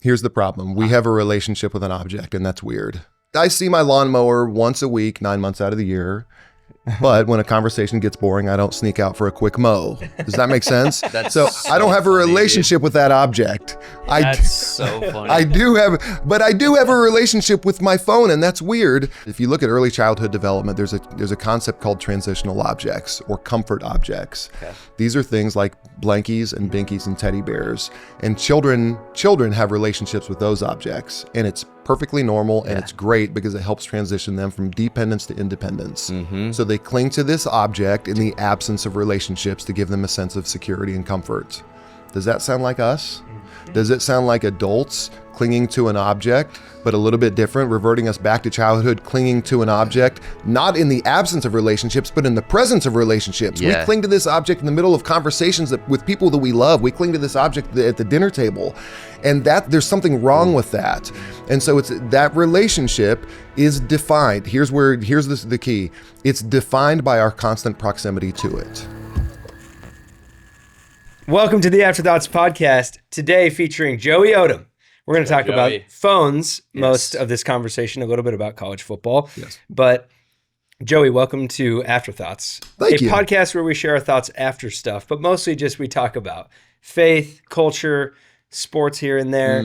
Here's the problem. We have a relationship with an object, and that's weird. I see my lawnmower once a week, 9 months out of the year. But when a conversation gets boring, I don't sneak out for a quick mow. Does that make sense? So I don't have a relationship with that object. That's so funny. I do have a relationship with my phone, and that's weird. If you look at early childhood development, there's a concept called transitional objects or comfort objects. Okay. These are things like blankies and binkies and teddy bears. And children have relationships with those objects, and it's perfectly normal, and it's great because it helps transition them from dependence to independence. Mm-hmm. So they cling to this object in the absence of relationships to give them a sense of security and comfort. Does that sound like us? Does it sound like adults clinging to an object, but a little bit different, reverting us back to childhood, clinging to an object, not in the absence of relationships, but in the presence of relationships? Yeah. We cling to this object in the middle of conversations with people that we love. We cling to this object at the dinner table, and that there's something wrong with that. And so it's that relationship is defined. Here's the key. It's defined by our constant proximity to it. Welcome to the Afterthoughts podcast. Today featuring Joey Odom. We're going to talk about phones, most of this conversation, a little bit about college football. Yes. But Joey, welcome to Afterthoughts. Thank you. A podcast where we share our thoughts after stuff, but mostly just we talk about faith, culture, sports here and there.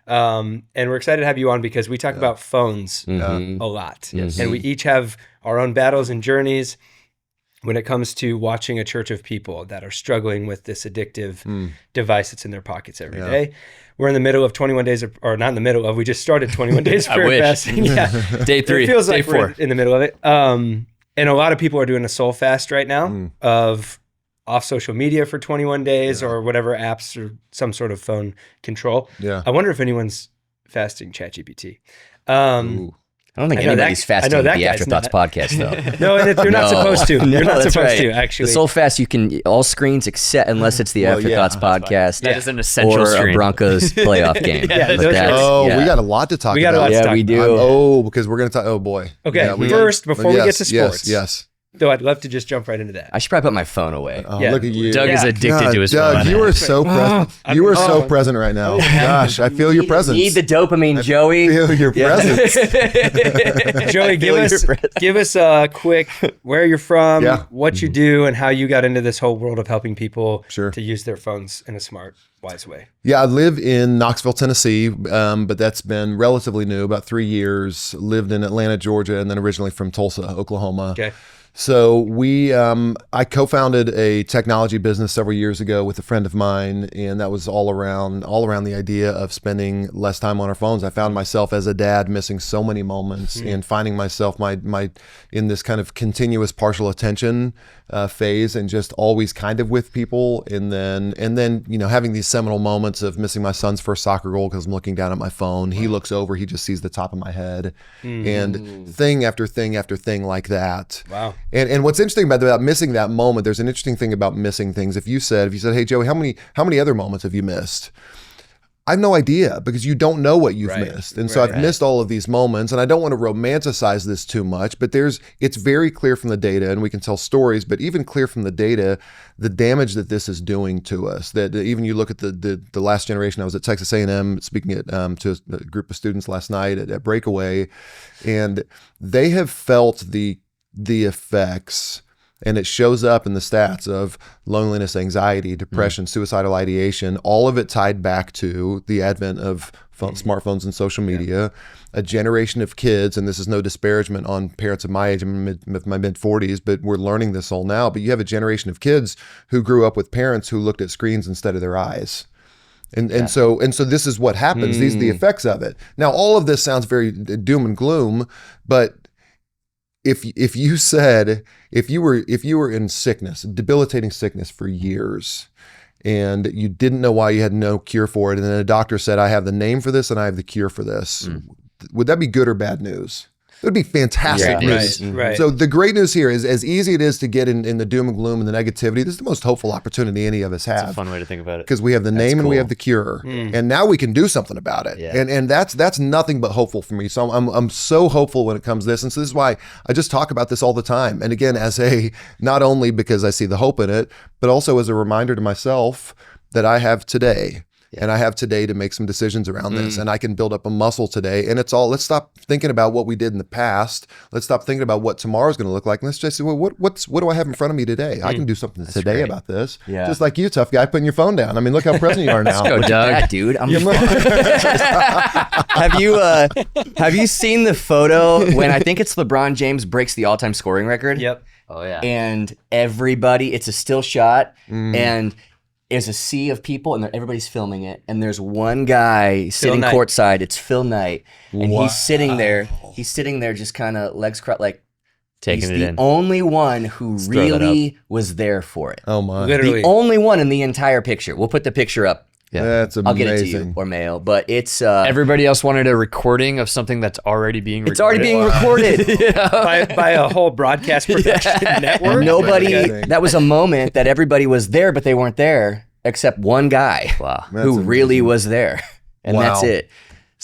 And we're excited to have you on because we talk about phones a lot. Yes. And we each have our own battles and journeys when it comes to watching a church of people that are struggling with this addictive device that's in their pockets every day. We're in the middle of 21 days, or not in the middle of, we just started 21 days of prayer fasting. Yeah. Day 3, it feels day like 4. We're in the middle of it. And a lot of people are doing a soul fast right now of off social media for 21 days or whatever apps or some sort of phone control. Yeah. I wonder if anyone's fasting ChatGPT. I don't think anybody's fasting the Afterthoughts podcast, though. No, and you're not supposed to. You're not supposed to, actually. The Soul Fast, you can, all screens except, unless it's the Afterthoughts podcast. That is an essential or screen. A Broncos playoff game. We got a lot to talk about. Yeah, we do. Because we're going to talk, oh boy. Okay, first, before we get to sports. Yes. Though I'd love to just jump right into that. I should probably put my phone away. Look at you. Doug is addicted to his phone. Doug, you are so present. You are so present right now. Gosh, I feel your presence. Need the dopamine, Joey. I feel your presence. Joey, give us a quick where you're from, what you do, and how you got into this whole world of helping people to use their phones in a smart, wise way. Yeah, I live in Knoxville, Tennessee, but that's been relatively new, about 3 years. Lived in Atlanta, Georgia, and then originally from Tulsa, Oklahoma. Okay. So I co-founded a technology business several years ago with a friend of mine, and that was all around the idea of spending less time on our phones. I found myself as a dad missing so many moments and finding myself my in this kind of continuous partial attention phase, and just always kind of with people, and then having these seminal moments of missing my son's first soccer goal because I'm looking down at my phone. He looks over, he just sees the top of my head, and thing after thing after thing like that. Wow. And what's interesting about missing that moment, there's an interesting thing about missing things. If you said, hey Joey, how many other moments have you missed? I have no idea, because you don't know what you've missed. And so I've missed all of these moments, and I don't want to romanticize this too much, but it's very clear from the data, and we can tell stories, but even clear from the data, the damage that this is doing to us. That even you look at the last generation. I was at Texas A&M speaking to a group of students last night at Breakaway, and they have felt the effects, and it shows up in the stats of loneliness, anxiety, depression, suicidal ideation, all of it tied back to the advent of smartphones and social media. A generation of kids, and this is no disparagement on parents of my age, I'm in my mid-40s, but we're learning this all now, but you have a generation of kids who grew up with parents who looked at screens instead of their eyes. And so this is what happens. These are the effects of it. Now, all of this sounds very doom and gloom, but if you were in sickness, debilitating sickness for years, and you didn't know why, you had no cure for it, and then a doctor said, I have the name for this and I have the cure for this, would that be good or bad news? It would be fantastic news. Right. So the great news here is, as easy it is to get in the doom and gloom and the negativity, this is the most hopeful opportunity any of us have. It's a fun way to think about it. Because we have the name and we have the cure. And now we can do something about it. Yeah. And that's nothing but hopeful for me. So I'm so hopeful when it comes to this. And so this is why I just talk about this all the time. And again, not only because I see the hope in it, but also as a reminder to myself that I have today. And I have today to make some decisions around this, and I can build up a muscle today. And it's all, let's stop thinking about what we did in the past. Let's stop thinking about what tomorrow's going to look like. And let's just say, well, what do I have in front of me today? I can do something today about this. Yeah. Just like you, tough guy, putting your phone down. I mean, look how present you are now. Let's go, Doug. That, dude. Have you seen the photo when I think it's LeBron James breaks the all-time scoring record? Yep. Oh yeah. And everybody, it's a still shot, and there's a sea of people, and everybody's filming it. And there's one guy sitting courtside. It's Phil Knight, and he's sitting there. He's sitting there, just kind of legs crossed, like taking it in. He's the only one who really was there for it. Oh my! Literally, the only one in the entire picture. We'll put the picture up. Yeah, that's amazing. I'll get it to you or mail, but it's everybody else wanted a recording of something that's already being recorded. It's already being recorded by a whole broadcast production network. Nobody. That was a moment that everybody was there, but they weren't there except one guy who really was there, and that's it.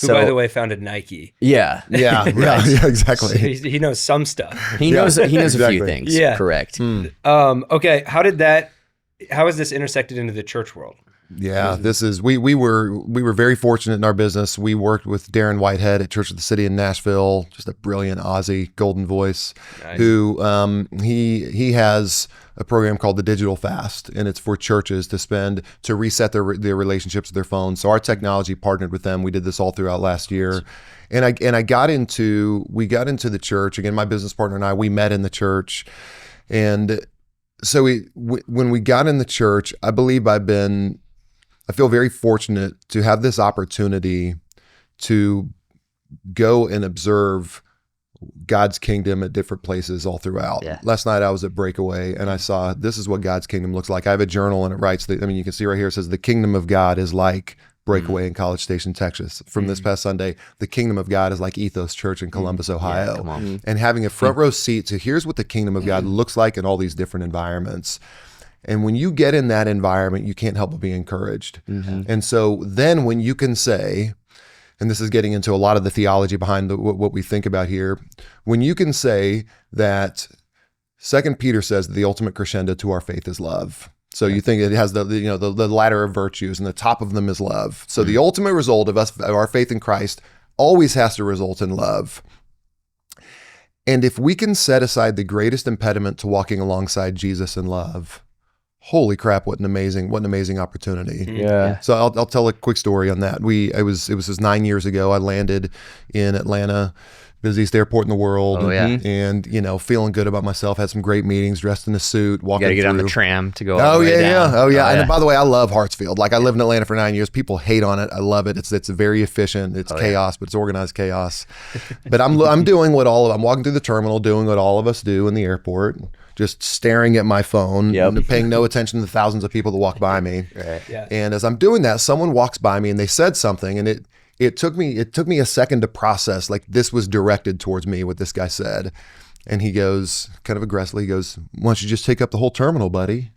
Who, by the way, founded Nike. Yeah, yeah, exactly. So he knows some stuff. He knows a few things. Yeah, correct. Okay, how has this intersected into the church world? Yeah, this is we were very fortunate in our business. We worked with Darren Whitehead at Church of the City in Nashville, just a brilliant Aussie golden voice, who he has a program called the Digital Fast, and it's for churches to reset their relationships with their phones. So our technology partnered with them. We did this all throughout last year, and we got into the church again. My business partner and we met in the church, and so when we got in the church, I feel very fortunate to have this opportunity to go and observe God's kingdom at different places all throughout. Yeah. Last night I was at Breakaway and I saw this is what God's kingdom looks like. I have a journal and it writes, you can see right here, it says the kingdom of God is like Breakaway in College Station, Texas. From this past Sunday, the kingdom of God is like Ethos Church in Columbus, Ohio. Yeah, and having a front row seat to here's what the kingdom of God looks like in all these different environments. And when you get in that environment, you can't help but be encouraged. And so then when you can say, and this is getting into a lot of the theology behind what we think about here, when you can say that 2 Peter says the ultimate crescendo to our faith is love. So you think it has the ladder of virtues and the top of them is love. So the ultimate result of our faith in Christ always has to result in love. And if we can set aside the greatest impediment to walking alongside Jesus in love, holy crap, what an amazing opportunity. Yeah. So I'll tell a quick story on that. It was 9 years ago. I landed in Atlanta, busiest airport in the world. Oh, yeah. And feeling good about myself, had some great meetings, dressed in a suit, walking through. You gotta get on the tram to go all the way down. Oh yeah. And by the way, I love Hartsfield. Like I lived in Atlanta for 9 years. People hate on it. I love it. It's very efficient. It's chaos, but it's organized chaos. But I'm doing I'm walking through the terminal, doing what all of us do in the airport, just staring at my phone, and paying no attention to the thousands of people that walk by me. Right. Yeah. And as I'm doing that, someone walks by me and they said something, and it took me a second to process, like this was directed towards me, what this guy said. And he goes, kind of aggressively, why don't you just take up the whole terminal, buddy?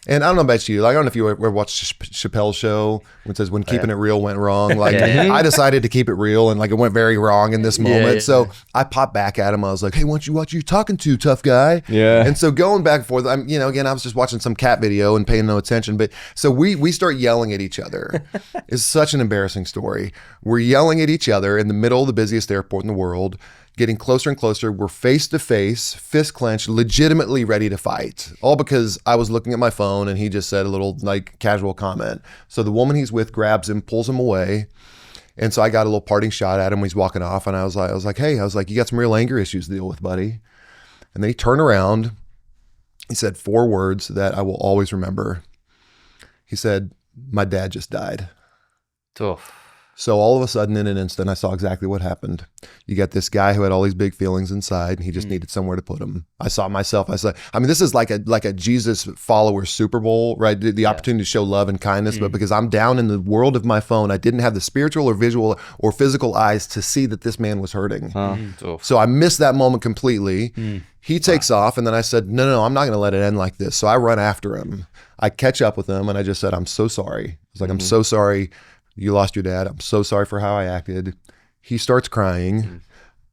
And I don't know about you. Like, I don't know if you ever watched Chappelle's show when it says when keeping it real went wrong. Like I decided to keep it real and like it went very wrong in this moment. So I popped back at him. I was like, hey, what you talking to, tough guy? Yeah. And so going back and forth, again, I was just watching some cat video and paying no attention. But so we start yelling at each other. It's such an embarrassing story. We're yelling at each other in the middle of the busiest airport in the world. Getting closer and closer. We're face to face, fist clenched, legitimately ready to fight. All because I was looking at my phone and he just said a little like casual comment. So the woman he's with grabs him, pulls him away. And so I got a little parting shot at him when he's walking off. And I was like, hey, you got some real anger issues to deal with, buddy. And then he turned around. He said 4 words that I will always remember. He said, my dad just died. Tough. So all of a sudden, in an instant, I saw exactly what happened. You got this guy who had all these big feelings inside, and he just needed somewhere to put them. I saw myself. This is like a Jesus follower Super Bowl, right? The opportunity to show love and kindness, but because I'm down in the world of my phone, I didn't have the spiritual or visual or physical eyes to see that this man was hurting. So I missed that moment completely. He takes off, and then I said, no, I'm not going to let it end like this. So I run after him. I catch up with him, and I just said, I'm so sorry. I was like, I'm so sorry. You lost your dad. I'm so sorry for how I acted. He starts crying.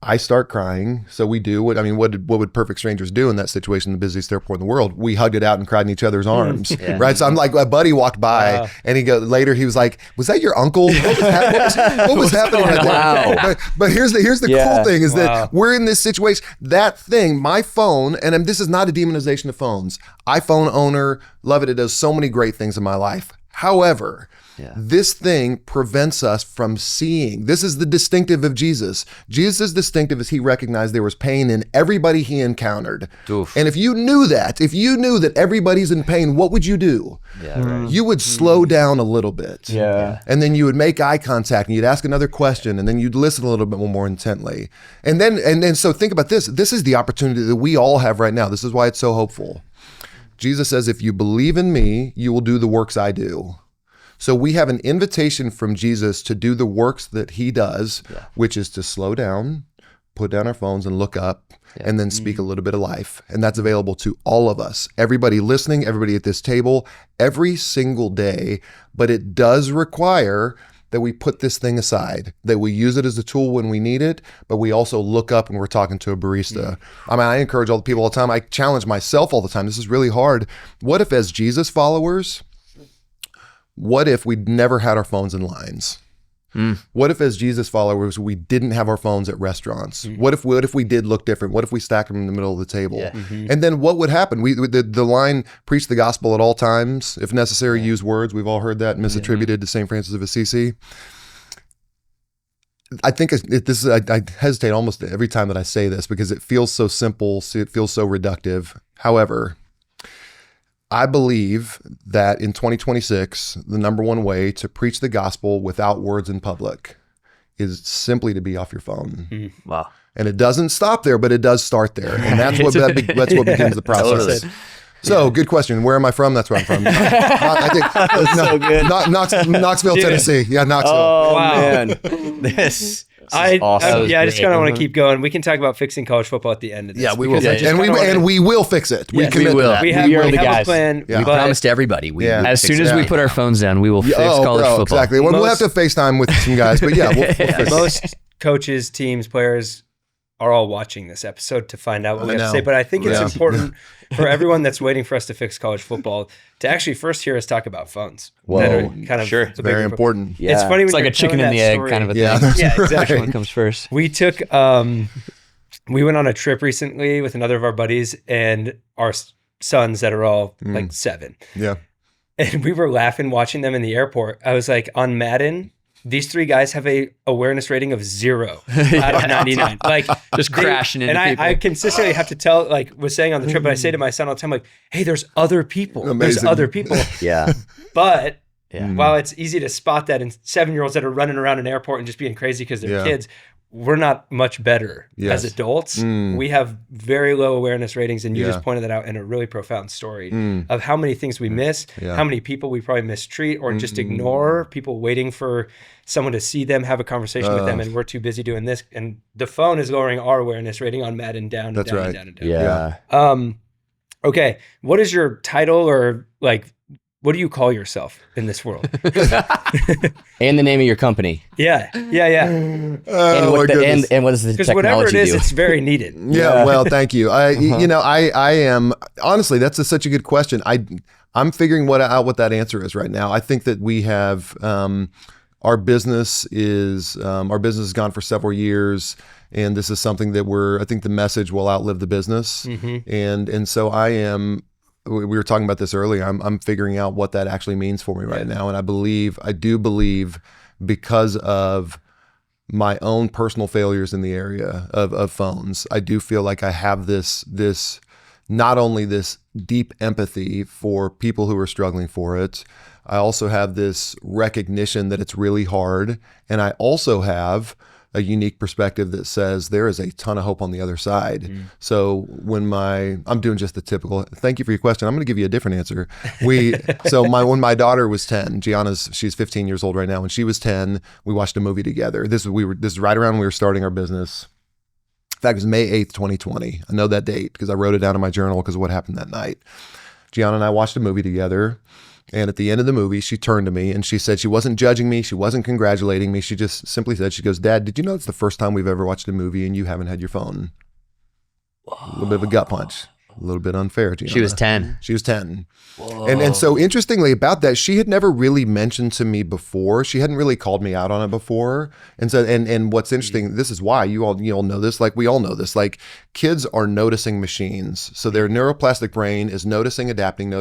I start crying. So we do what would perfect strangers do in that situation, the busiest airport in the world? We hugged it out and cried in each other's arms, right? So I'm like, a buddy walked by and later he was like, was that your uncle? What was happening right there? But here's the cool thing is that we're in this situation, that thing, my phone, and this is not a demonization of phones. iPhone owner, love it. It does so many great things in my life. However, this thing prevents us from seeing. This is the distinctive of Jesus. Jesus' distinctive is he recognized there was pain in everybody he encountered. Oof. And if you knew that everybody's in pain, what would you do? You would slow down a little bit. And then you would make eye contact and you'd ask another question and then you'd listen a little bit more intently. And then so think about this. This is the opportunity that we all have right now. This is why it's so hopeful. Jesus says, if you believe in me, you will do the works I do. So we have an invitation from Jesus to do the works that he does, which is to slow down, put down our phones and look up and then speak a little bit of life. And that's available to all of us, everybody listening, everybody at this table, every single day. But it does require that we put this thing aside, that we use it as a tool when we need it, but we also look up when we're talking to a barista. I mean, I encourage all the people all the time. I challenge myself all the time. This is really hard. What if as Jesus followers, what if we'd never had our phones in lines? What if as Jesus followers, we didn't have our phones at restaurants? What if we did look different? What if we stacked them in the middle of the table? And then what would happen? The line, preach the gospel at all times, if necessary, use words. We've all heard that misattributed to St. Francis of Assisi. I think I hesitate almost every time that I say this because it feels so simple, it feels so reductive. However, I believe that in 2026, the number one way to preach the gospel without words in public is simply to be off your phone. Wow. And it doesn't stop there, but it does start there. And that's what begins the process. Totally. So, good question. Where am I from? That's where I'm from. I think so good. Knoxville, Tennessee. Yeah, Knoxville. Oh, man. This is awesome. I just kind of want to keep going. We can talk about fixing college football at the end of this. Yeah, we will. And we will fix it. We commit to that. We have a plan. We promised everybody. As soon as we put our phones down, we will fix college football. Exactly. We'll have to FaceTime with some guys, but we'll fix it. Most coaches, teams, players are all watching this episode to find out what we have to say. But I think it's important for everyone that's waiting for us to fix college football to actually first hear us talk about phones. Whoa, it's very important. Yeah. It's funny when it's like a chicken and the egg kind of a thing. Yeah, exactly. What comes first? We took, we went on a trip recently with another of our buddies and our sons that are all like 7. Yeah. And we were laughing watching them in the airport. I was like, on Madden, these 3 guys have a awareness rating of 0 out of 99. Like just crashing into people. I consistently have to tell, like was saying on the trip, but I say to my son all the time, like, hey, there's other people. Amazing. There's other people. Yeah. But while it's easy to spot that in 7-year-olds that are running around an airport and just being crazy because they're kids, we're not much better as adults. We have very low awareness ratings, and you just pointed that out in a really profound story of how many things we miss, how many people we probably mistreat or just ignore, people waiting for someone to see them, have a conversation with them, and we're too busy doing this. And the phone is lowering our awareness rating on Madden down and down and down and down. Yeah. Okay, what is your title, or like, what do you call yourself in this world? And the name of your company. Yeah. And what is the technology because whatever it is, it's very needed. Yeah. Well, thank you. I am honestly, that's such a good question. I'm figuring out what that answer is right now. I think that we have our business has gone for several years, and this is something that I think the message will outlive the business, and so I am. We were talking about this earlier. I'm figuring out what that actually means for me right now. And I do believe because of my own personal failures in the area of phones, I do feel like I have this not only this deep empathy for people who are struggling for it, I also have this recognition that it's really hard. And I also have a unique perspective that says there is a ton of hope on the other side. So when I'm doing just the typical, thank you for your question. I'm going to give you a different answer. When my daughter was 10, she's 15 years old right now. When she was 10, we watched a movie together. This is right around when we were starting our business. In fact, it was May 8th, 2020. I know that date because I wrote it down in my journal because of what happened that night. Gianna and I watched a movie together. And at the end of the movie, she turned to me and she said she wasn't judging me. She wasn't congratulating me. She just simply said, she goes, Dad, did you know it's the first time we've ever watched a movie and you haven't had your phone? A little bit of a gut punch. A little bit unfair, Gianna. She was 10. She was 10. And so interestingly about that, she had never really mentioned to me before. She hadn't really called me out on it before. And so, and what's interesting, this is why you all know this, like we all know this, like kids are noticing machines. So their neuroplastic brain is noticing, adapting.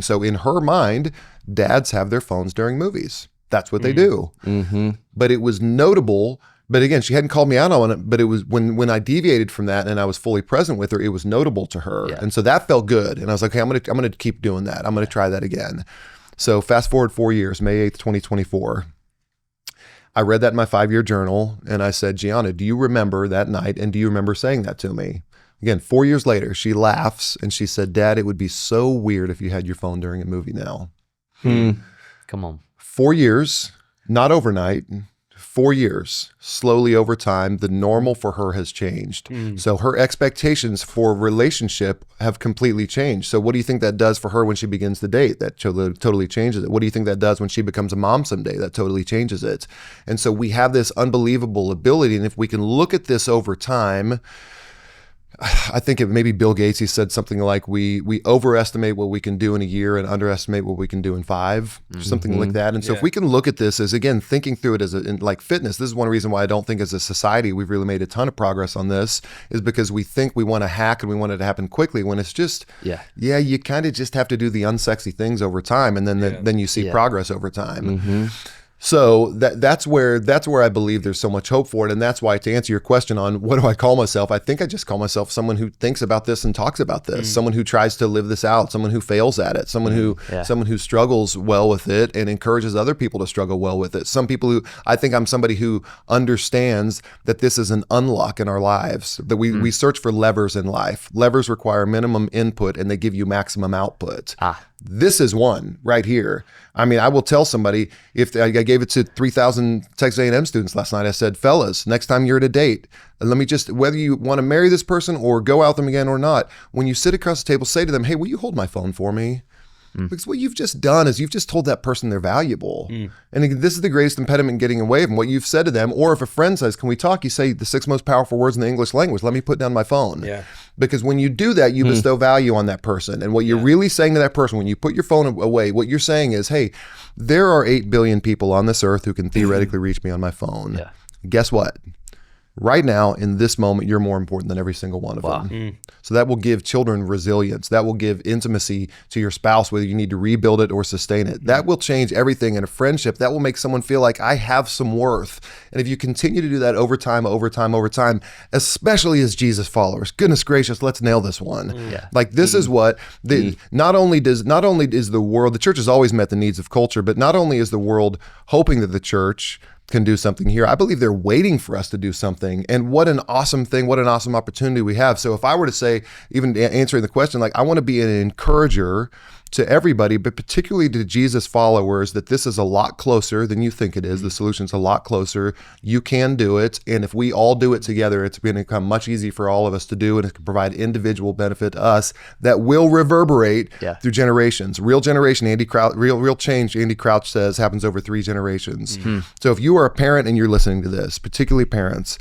So in her mind, dads have their phones during movies. That's what they do. Mm-hmm. But it was notable. But again, she hadn't called me out on it, but it was when I deviated from that and I was fully present with her, it was notable to her. Yeah. And so that felt good. And I was like, hey, I'm gonna keep doing that. I'm gonna try that again. So fast forward 4 years, May 8th, 2024. I read that in my 5-year journal and I said, Gianna, do you remember that night? And do you remember saying that to me? Again, 4 years later, she laughs and she said, Dad, it would be so weird if you had your phone during a movie now. Come on. 4 years, not overnight. 4 years, slowly over time, the normal for her has changed. So her expectations for relationship have completely changed. So what do you think that does for her when she begins to date? That totally changes it. What do you think that does when she becomes a mom someday? That totally changes it. And so we have this unbelievable ability. And if we can look at this over time, I think it maybe Bill Gates, he said something like we overestimate what we can do in a year and underestimate what we can do in 5, something like that. And so if we can look at this as, again, thinking through it as like fitness, this is one reason why I don't think as a society we've really made a ton of progress on this, is because we think we want to hack and we want it to happen quickly when it's just, you kind of just have to do the unsexy things over time. And then you see progress over time. So that's where I believe there's so much hope for it. And that's why, to answer your question on what do I call myself, I think I just call myself someone who thinks about this and talks about this, someone who tries to live this out, someone who fails at it, someone who struggles well with it and encourages other people to struggle well with it. I think I'm somebody who understands that this is an unlock in our lives, that we search for levers in life. Levers require minimum input and they give you maximum output. This is one right here. I mean, I will tell somebody, if I gave it to 3,000 Texas A&M students last night, I said, fellas, next time you're at a date, let me just, whether you want to marry this person or go out with them again or not, when you sit across the table, say to them, hey, will you hold my phone for me? Because what you've just done is you've just told that person they're valuable. And this is the greatest impediment in getting away from what you've said to them. Or if a friend says, can we talk? You say the 6 most powerful words in the English language. Let me put down my phone. Because when you do that, you bestow value on that person. And what you're really saying to that person, when you put your phone away, what you're saying is, hey, there are 8 billion people on this earth who can theoretically reach me on my phone. Guess what? Right now, in this moment, you're more important than every single one of them. So that will give children resilience. That will give intimacy to your spouse, whether you need to rebuild it or sustain it. That will change everything in a friendship. That will make someone feel like I have some worth. And if you continue to do that over time, especially as Jesus followers, goodness gracious, let's nail this one. Like this is what, not only is the world, the church has always met the needs of culture, but not only is the world hoping that the church can do something here, I believe they're waiting for us to do something. And what an awesome thing, what an awesome opportunity we have. So if I were to say, even answering the question, like I want to be an encourager to everybody, but particularly to Jesus followers, that this is a lot closer than you think it is. The solution's a lot closer. You can do it. And if we all do it together, it's going to become much easier for all of us to do. And it can provide individual benefit to us that will reverberate through generations. Real generation, real change, Andy Crouch says, happens over 3 generations. So if you are a parent and you're listening to this, particularly parents,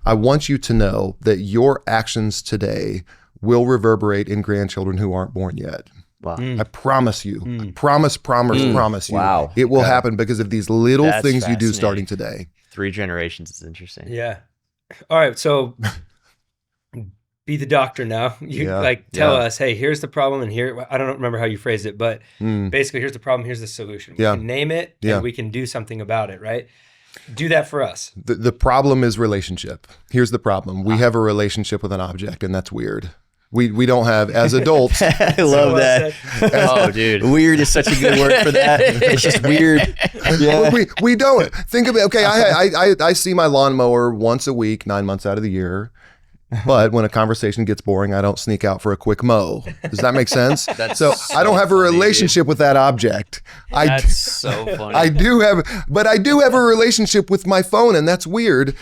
I want you to know that your actions today will reverberate in grandchildren who aren't born yet. I promise you. I promise you. It will happen because of these little things you do starting today. 3 generations is interesting. All right. So be the doctor now. You tell us, hey, here's the problem. And here, I don't remember how you phrased it, but basically here's the problem. Here's the solution. We can name it and we can do something about it. Right. Do that for us. The problem is relationship. Here's the problem. We have a relationship with an object, and that's weird. We don't have, as adults. I love that. Oh, dude. Weird is such a good word for that. It's just weird. We don't. Think of it. Okay, I see my lawnmower once a week, 9 months out of the year. But when a conversation gets boring, I don't sneak out for a quick mow. Does that make sense? So I don't have a relationship with that object. That's so funny. I do have a relationship with my phone, and that's weird.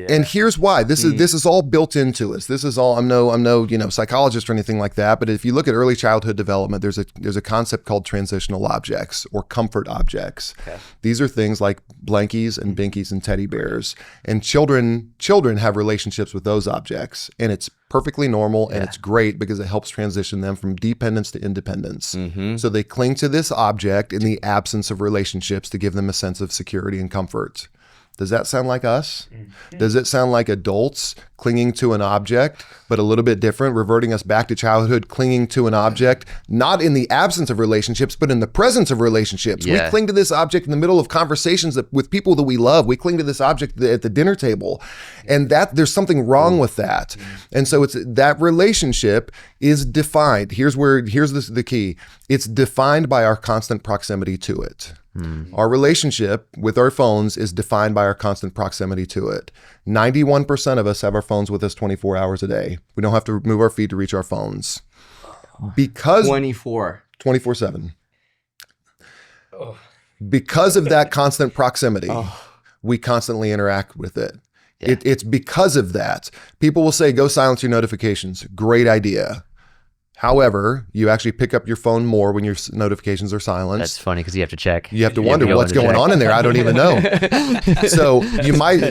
And here's why. This is all built into us. This is all, I'm no psychologist or anything like that, but if you look at early childhood development, there's a concept called transitional objects or comfort objects. Okay. These are things like blankies and binkies and teddy bears. And children have relationships with those objects, and it's perfectly normal and it's great because it helps transition them from dependence to independence. So they cling to this object in the absence of relationships to give them a sense of security and comfort. Does that sound like us? Does it sound like adults clinging to an object, but a little bit different, reverting us back to childhood, clinging to an object, not in the absence of relationships, but in the presence of relationships? We cling to this object in the middle of conversations with people that we love. We cling to this object at the dinner table, and that there's something wrong with that. And so it's that relationship is defined. Here's the key. It's defined by our constant proximity to it. Our relationship with our phones is defined by our constant proximity to it. 91% of us have our phones with us 24 hours a day. We don't have to move our feet to reach our phones. Because 24/7. Because of that constant proximity, we constantly interact with it. It's because of that. People will say, go silence your notifications. Great idea. However, you actually pick up your phone more when your notifications are silenced. That's funny because you have to check. You have to wonder what's going on in there. I don't even know. So you might...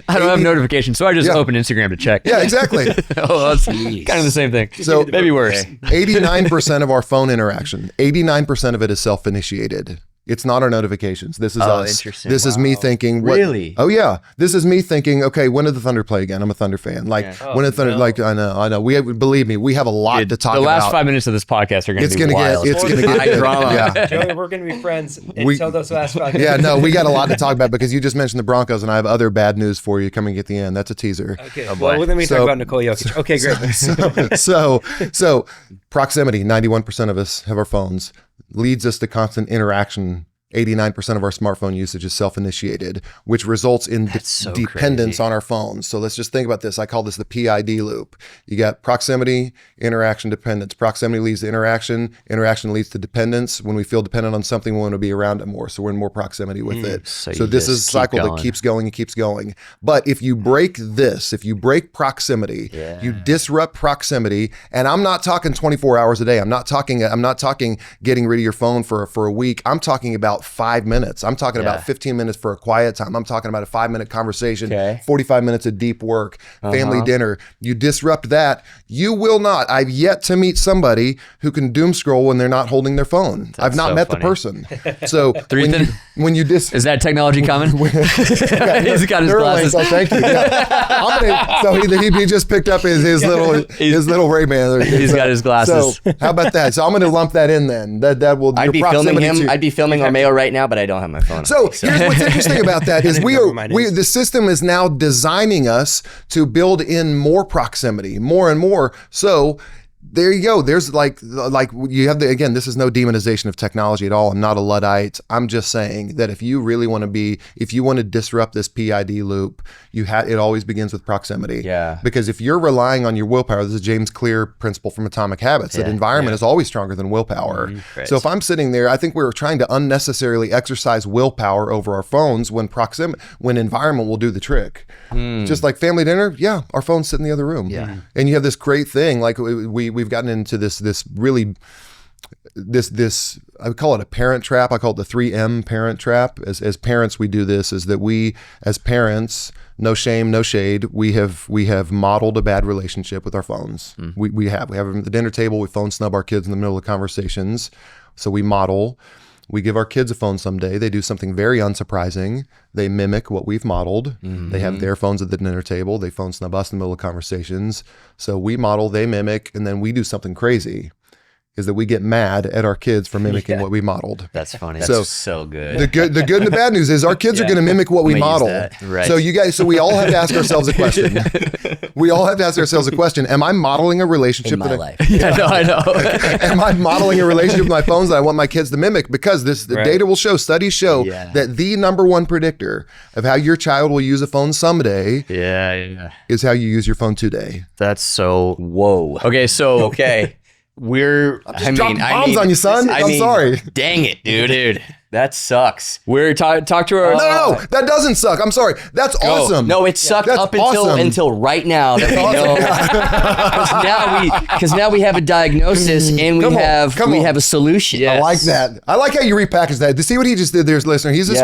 I don't have notifications, so I just open Instagram to check. Yeah, exactly. That's kind of the same thing. So maybe worse. 89% of our phone interaction, 89% of it is self-initiated. It's not our notifications. This is us. Interesting. This is me thinking. Really? Oh yeah. This is me thinking. Okay, when did the Thunder play again? I'm a Thunder fan. Like when did Thunder? Like I know. Believe me, we have a lot to talk about. The last 5 minutes of this podcast are going to be wild. It's going to get drama. Yeah. Joey, we're going to be friends until those last 5 minutes. Yeah, no, we got a lot to talk about because you just mentioned the Broncos, and I have other bad news for you coming at the end. That's a teaser. Okay. Well, then we talk about Nicole Jokic. Okay, great. So proximity. 91% of us have our phones. Leads us to constant interaction. 89% of our smartphone usage is self-initiated, which results in dependence on our phones. So let's just think about this. I call this the PID loop. You got proximity, interaction, dependence. Proximity leads to interaction. Interaction leads to dependence. When we feel dependent on something, we want to be around it more. So we're in more proximity with it. So this is a cycle that keeps going and keeps going. But if you break this, if you break proximity, you disrupt proximity, and I'm not talking 24 hours a day. I'm not talking getting rid of your phone for a week. I'm talking about 5 minutes. I'm talking about 15 minutes for a quiet time. I'm talking about a 5-minute conversation, 45 minutes of deep work, family dinner. You disrupt that, you will not. I've yet to meet somebody who can doom scroll when they're not holding their phone. I've not met the person. So when you is that technology coming? He's got his glasses. Oh, thank you. Yeah. So he just picked up his little Ray-Ban. He's got his glasses. So how about that? So I'm going to lump that in then. That will. I'd be filming him. I'd be filming Romeo right now, but I don't have my phone. So here's what's interesting about that is the system is now designing us to build in more proximity, more and more. So there you go. There's like you have again, this is no demonization of technology at all. I'm not a Luddite. I'm just saying that if you really want to disrupt this PID loop, it always begins with proximity. Yeah. Because if you're relying on your willpower, this is James Clear principle from Atomic Habits, that environment is always stronger than willpower. Right. So if I'm sitting there, I think we're trying to unnecessarily exercise willpower over our phones when environment will do the trick. Just like family dinner, our phones sit in the other room. Yeah. And you have this great thing, like we've gotten into this really I call it a parent trap. I call it the 3M parent trap. As parents, we do this, is that we as parents, no shame, no shade, we have modeled a bad relationship with our phones. We have them at the dinner table, we phone snub our kids in the middle of conversations. So we give our kids a phone someday. They do something very unsurprising. They mimic what we've modeled. They have their phones at the dinner table. They phone snub us in the middle of conversations. So we model, they mimic, and then we do something crazy. Is that we get mad at our kids for mimicking what we modeled. That's funny. That's so good. The good and the bad news is our kids are going to mimic what we model. Right. So we all have to ask ourselves a question. Am I modeling a relationship in my life? I know. Am I modeling a relationship with my phones that I want my kids to mimic? Because the data will show, studies show that the number one predictor of how your child will use a phone someday is how you use your phone today. That's so whoa. Okay, so okay. I'm just dropping bombs on you, son. I'm sorry. Dang it, dude. That sucks. We're talk to our. No, that doesn't suck. I'm sorry. That's awesome. No, it sucked That's up awesome. until right now that we know. Because now we have a diagnosis and we have a solution. I like that. I like how you repackaged that. To see what he just did there, listener. He's a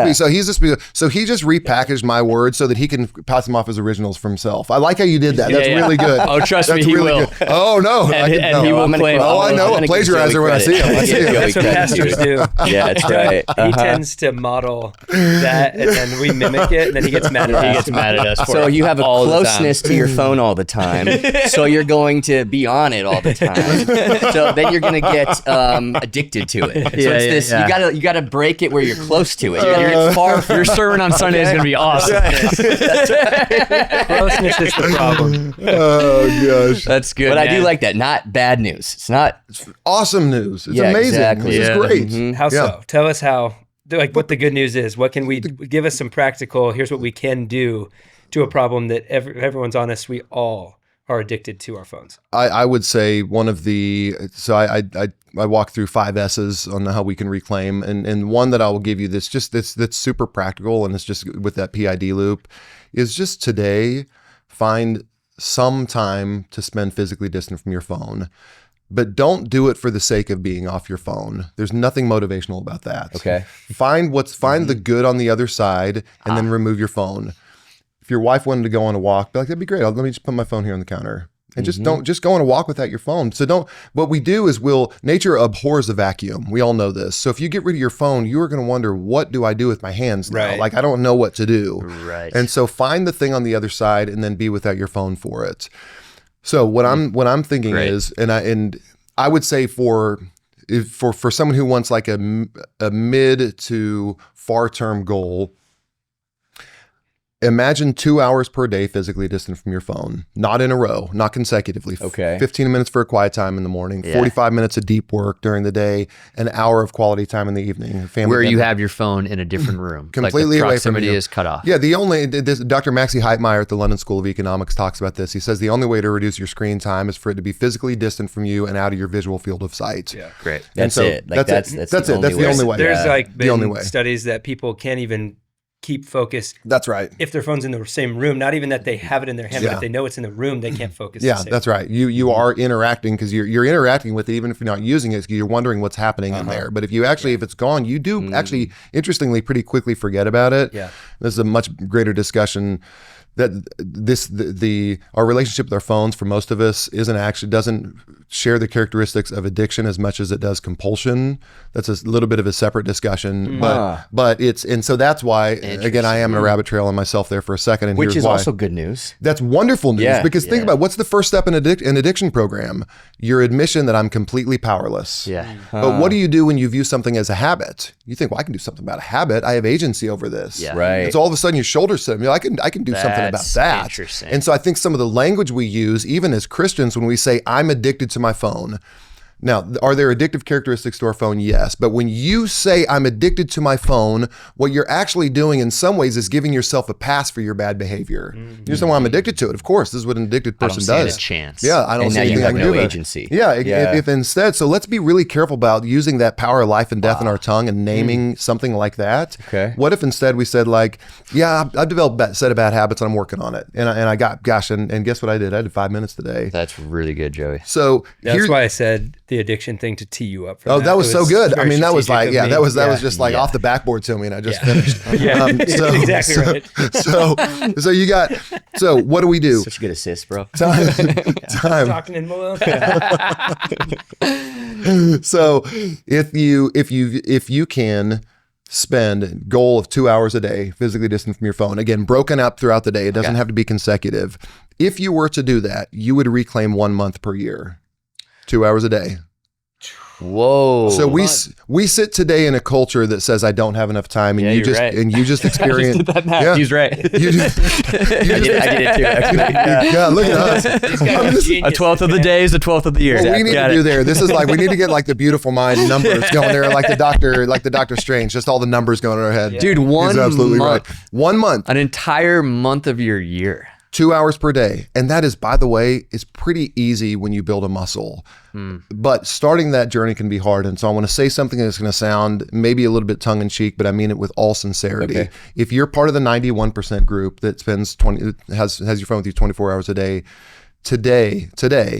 speaker. So he just repackaged my words so that he can pass them off as originals for himself. I like how you did that. That's really good. Oh, trust me, he really will. Good. Oh no, And he will claim. Oh, I know a plagiarizer when I see him. That's what pastors do. Yeah, that's right. He tends to model that, and then we mimic it, and then he gets mad at us. So you have a closeness to your phone all the time. So you're going to be on it all the time. So then you're going to get addicted to it. So it's this. You gotta break it where you're close to it. You're far. Your sermon on Sunday is going to be awesome. That's right. Closeness is the problem. Oh gosh, that's good. But man. I do like that. Not bad news. It's not awesome news. It's amazing. Exactly. This is great. Mm-hmm. How so? Tell us how. Like what the good news is. What can we give us some practical? Here's what we can do to a problem that everyone's honest. We all are addicted to our phones. I would say one of the I walk through 5 S's on how we can reclaim, and one that I will give you that's super practical, and it's just with that PID loop, is just today find some time to spend physically distant from your phone. But don't do it for the sake of being off your phone. There's nothing motivational about that. Okay. Find the good on the other side, and then remove your phone. If your wife wanted to go on a walk, be like, that'd be great. Let me just put my phone here on the counter. And just don't go on a walk without your phone. So what we do is nature abhors a vacuum. We all know this. So if you get rid of your phone, you are going to wonder, what do I do with my hands now? Right. Like, I don't know what to do. Right. And so find the thing on the other side and then be without your phone for it. So what I'm thinking is, and I would say for someone who wants like a mid to far term goal, imagine 2 hours per day physically distant from your phone, not in a row, not consecutively. Okay. 15 minutes for a quiet time in the morning, 45 minutes of deep work during the day, an hour of quality time in the evening. Where you have your phone in a different room. Completely like the away from proximity you. is cut off. Yeah, Dr. Maxie Heitmeyer at the London School of Economics talks about this. He says the only way to reduce your screen time is for it to be physically distant from you and out of your visual field of sight. Yeah. Great. That's it. Like, that's the only way. There's like the only been way. studies that people can't even keep focused. That's right. If their phone's in the same room, not even that they have it in their hand, but if they know it's in the room, they can't focus. Yeah, that's right. You are interacting because you're interacting with it, even if you're not using it. You're wondering what's happening in there. But if it's gone, you do actually, interestingly, pretty quickly forget about it. Yeah, this is a much greater discussion. That our relationship with our phones for most of us doesn't share the characteristics of addiction as much as it does compulsion. That's a little bit of a separate discussion, but so that's why, again, I am in a rabbit trail on myself there for a second, and which is why. Also good news. That's wonderful news, because think about what's the first step in an addiction program? Your admission that I'm completely powerless. Yeah. But what do you do when you view something as a habit? You think, well, I can do something about a habit. I have agency over this. Yeah. Right. And so all of a sudden your shoulders sit. I can do something about that. Interesting. And so I think some of the language we use, even as Christians, when we say I'm addicted to my phone. Now, are there addictive characteristics to our phone? Yes. But when you say I'm addicted to my phone, what you're actually doing in some ways is giving yourself a pass for your bad behavior. You're saying, well, I'm addicted to it. Of course, this is what an addicted person does. I don't see a chance. Yeah, I don't see anything I can do about it. Agency. Yeah, if instead, so let's be really careful about using that power of life and death in our tongue and naming something like that. Okay. What if instead we said like, yeah, I've developed a set of bad habits and I'm working on it. And guess what I did? I did 5 minutes today. That's really good, Joey. So that's why I said the addiction thing to tee you up for that was so good. I mean, that was like, that was just like off the backboard to me, and I just finished. Exactly right. So you got, so what do we do? Such a good assist, bro. Time. Talking in Malone. So if you can spend goal of 2 hours a day physically distant from your phone, again, broken up throughout the day, it doesn't have to be consecutive. If you were to do that, you would reclaim 1 month per year. 2 hours a day. Whoa. So we sit today in a culture that says I don't have enough time, and you just experience. I just did that math. He's right. I did it too. Actually. Yeah, look at us. A 12th of the day is a 12th of the year. What we need to do there. This is like we need to get like the beautiful mind numbers going there, like the Doctor Strange, just all the numbers going in our head. Dude, 1 He's absolutely month. right. 1 month. An entire month of your year. 2 hours per day. And that is, by the way, is pretty easy when you build a muscle. But starting that journey can be hard. And so I want to say something that's going to sound maybe a little bit tongue in cheek, but I mean it with all sincerity. Okay. If you're part of the 91% group that spends has your phone with you 24 hours a day, today,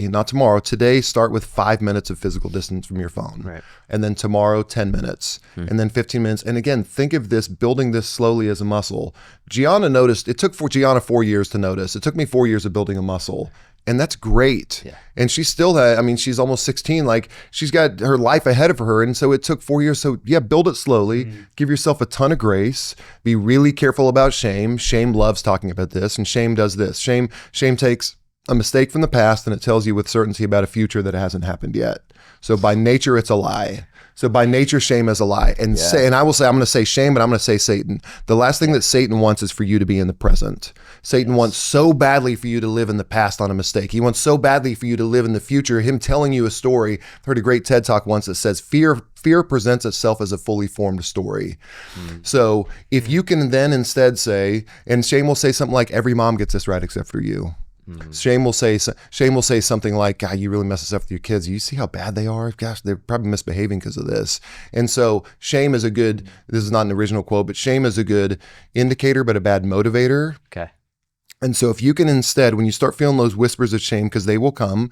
not tomorrow, today, start with 5 minutes of physical distance from your phone. Right. And then tomorrow, 10 minutes. And then 15 minutes. And again, think of this, building this slowly as a muscle. Gianna noticed, it took for Gianna 4 years to notice. It took me 4 years of building a muscle. And that's great. Yeah. And she still had, I mean, she's almost 16. Like, she's got her life ahead of her. And so it took 4 years. So yeah, build it slowly. Give yourself a ton of grace. Be really careful about shame. Shame loves talking about this. And shame does this. Shame takes a mistake from the past and it tells you with certainty about a future that hasn't happened yet. So by nature, it's a lie. So by nature, shame is a lie. And and I will say, I'm going to say shame, but I'm going to say Satan. The last thing that Satan wants is for you to be in the present. Satan wants so badly for you to live in the past on a mistake. He wants so badly for you to live in the future, him telling you a story. I heard a great TED Talk once that says fear presents itself as a fully formed story. So if you can then instead say, and shame will say something like, every mom gets this right except for you. Shame will say something like, God, you really mess this up with your kids. You see how bad they are? Gosh, they're probably misbehaving because of this. And so shame is a good, this is not an original quote, but shame is a good indicator, but a bad motivator. Okay. And so if you can instead, when you start feeling those whispers of shame, because they will come,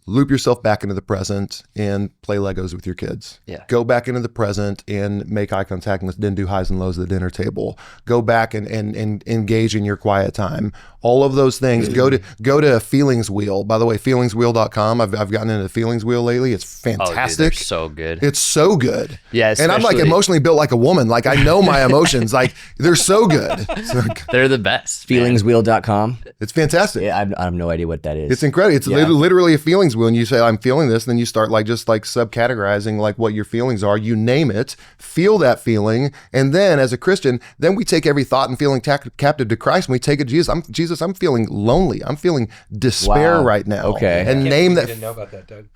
loop yourself back into the present and play Legos with your kids. Yeah. Go back into the present and make eye contact and then do highs and lows at the dinner table. Go back and engage in your quiet time. All of those things. Go to Feelings Wheel. By the way, feelingswheel.com. I've gotten into Feelings Wheel lately. It's fantastic. Oh, dude, they're so good. It's so good. Yeah, and I'm like emotionally built like a woman. Like, I know my emotions. Like, they're so good. They're the best. Feelingswheel.com. It's fantastic. Yeah, I have no idea what that is. It's incredible. It's literally a feelings wheel. And you say, I'm feeling this. And then you start just subcategorizing like what your feelings are. You name it, feel that feeling. And then as a Christian, then we take every thought and feeling captive to Christ and we take it to Jesus. I'm feeling lonely. I'm feeling despair right now. Okay. And name that. I didn't know about that, Doug.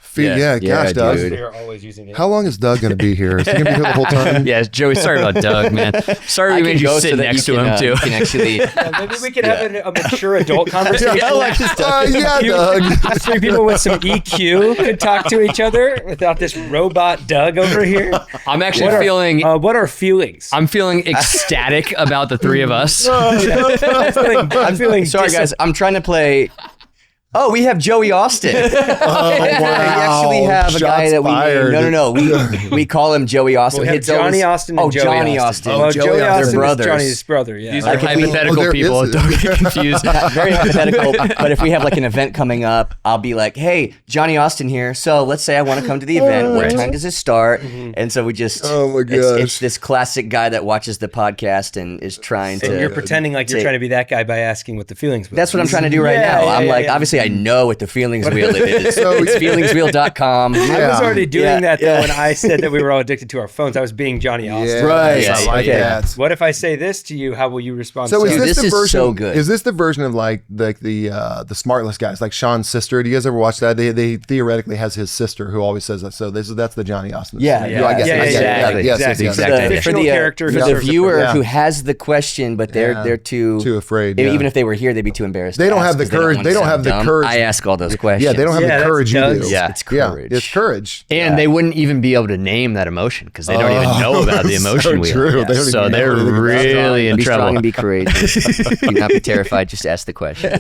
Gosh, Doug. They're always using it. How long is Doug going to be here? Is he going to be here the whole time? Yeah, Joey, sorry about Doug, man. Sorry we made you sit next to him, too. Can actually, maybe we can have a mature adult conversation. Doug. 3 people with some EQ could talk to each other without this robot Doug over here. I'm actually feeling... what are feelings? I'm feeling ecstatic about the 3 of us. I'm feeling sorry, guys. I'm trying to play... Oh, we have Joey Austin. We actually have a guy that fired. No. We call him Joey Austin. We have Johnny Austin and Joey Johnny Austin. Oh, Joey Austin brothers. is Johnny's brother, yeah. These are hypothetical people. Don't get confused. Very hypothetical. But if we have like an event coming up, I'll be like, hey, Johnny Austin here. So let's say I want to come to the event. What time does it start? And so we just, it's this classic guy that watches the podcast and is trying to. And you're pretending like you're trying to be that guy by asking what the feelings were. That's what I'm trying to do right now. I'm like, obviously I know what the feelings wheel is. So it's feelingswheel.com. I was already doing that though when I said that we were all addicted to our phones. I was being Johnny Austin. Right. I like that. What if I say this to you? How will you respond? So is this the version? So good. Is this the version of like the Smartless guys, like Sean's sister? Do you guys ever watch that? They theoretically has his sister who always says that. So that's the Johnny Austin. Exactly. For the viewer who has the question, but they're too afraid. Even if they were here, they'd be too embarrassed. They don't have the courage. They don't have the courage. I ask all those questions. Yeah, they don't have the courage you do. Yeah, it's courage. It's courage. And they wouldn't even be able to name that emotion because they don't even know about the emotion wheel. True. Yeah. So they're really in be trouble. Strong and be courageous. Do not be terrified. Just ask the question.